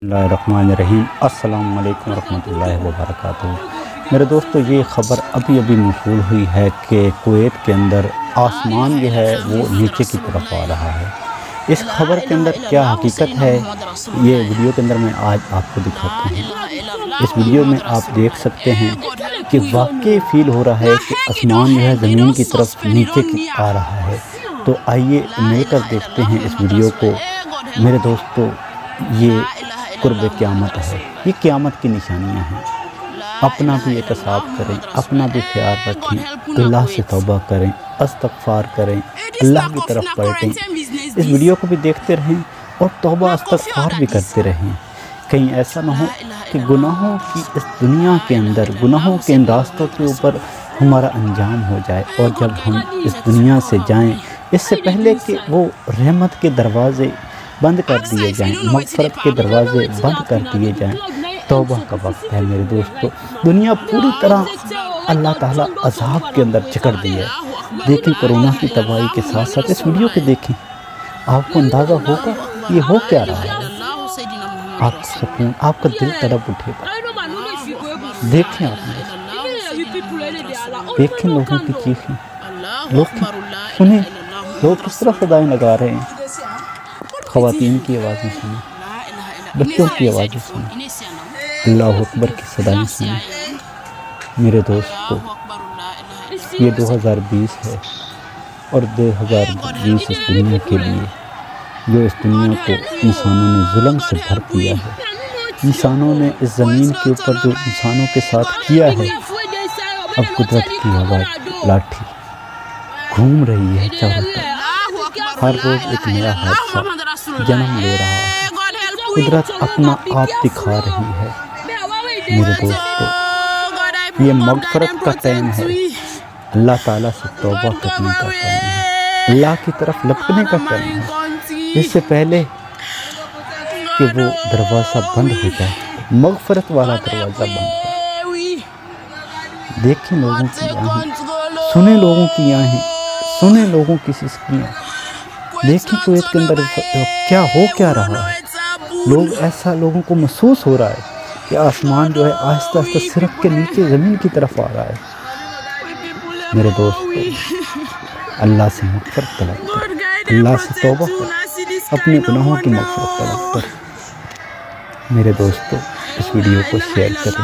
बिस्मिल्लाहिर्रहमानिर्रहीम। अस्सलाम वालेकुम रहमतुल्लाहि व बरकातुहू। मेरे दोस्तों, ये ख़बर अभी मौसूल हुई है कि कुवैत के अंदर आसमान जो है वो नीचे की तरफ आ रहा है। इस खबर के अंदर क्या हकीकत है, ये वीडियो के अंदर मैं आज आपको दिखाता हूँ। इस वीडियो में आप देख सकते हैं कि वाकई फ़ील हो रहा है कि आसमान जो है ज़मीन की तरफ नीचे की आ रहा है। तो आइए मिलकर देखते हैं इस वीडियो को। मेरे दोस्तों, ये कुर्ब क़यामत है, ये क़यामत की निशानियाँ हैं। अपना भी एहतसाब करें, अपना भी ख्याल रखें, अल्लाह से तौबा करें, इस्तग़फ़ार करें, अल्लाह की तरफ पलटें। इस वीडियो को भी देखते रहें और तौबा इस्तग़फ़ार भी करते रहें। कहीं ऐसा ना हो कि गुनाहों की इस दुनिया के अंदर, गुनाहों के इन रास्तों के ऊपर हमारा अंजाम हो जाए, और जब हम इस दुनिया से जाएं, इससे पहले कि वो रहमत के दरवाज़े बंद कर दिए जाएं, मग़फ़िरत के दरवाज़े बंद कर दिए जाएं, तौबा का वक्त है। मेरे दोस्तों, दुनिया पूरी तरह अल्लाह ताला अज़ाब के अंदर जकड़ दी है। देखें कोरोना की तबाही के साथ साथ इस वीडियो को देखें, आपको अंदाज़ा होगा ये हो क्या रहा है। आपका सुकून, आपका दिल तड़प उठेगा। देखें, देखें लोगों की चीखें, लोग सुने, लोग किस तरह सदाएं लगा रहे हैं। ख़वातीन की आवाज़ें सुने, बच्चों की आवाज़ें सुने, अल्लाह अकबर की सदाएं सुने। मेरे दोस्तों, ये 2020 है और 2020 इस दुनिया के लिए, जो इस दुनिया को इंसानों ने जुल्म से भर दिया है, इंसानों ने इस ज़मीन के ऊपर जो इंसानों के साथ किया है, अब कुदरत की हवा लाठी घूम रही है चारों तरफ। हर रोज़ एक नया हादसा जन्म ले रहा है। कुदरत अपना आप दिखा रही है। मेरे दोस्तों, ये मग़फ़िरत का टाइम है, अल्लाह ताला से तौबा करने का टाइम है, अल्लाह की तरफ लपकने का टाइम है। इससे पहले कि वो दरवाज़ा बंद हो जाए, मग़फ़िरत वाला दरवाज़ा बंद हो। देखें लोगों की आँखें, सुने लोगों की आँखें, सुने लोगों की सिसकियाँ। देखें कुवैत के अंदर क्या रहा है। लोगों को महसूस हो रहा है कि आसमान जो है आहिस्ता आहिस्ता सिरक के नीचे ज़मीन की तरफ आ रहा है। मेरे दोस्तों, अल्लाह से मग़फ़िरत तलब कर, अल्लाह से तौबा कर, अपने गुनाहों की मग़फ़िरत तलब कर। मेरे दोस्तों, इस वीडियो को शेयर करें।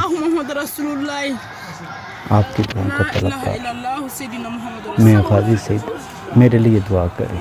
आपकी दुआ का तलबगार मैं गाजी सईद, मेरे लिए दुआ करें।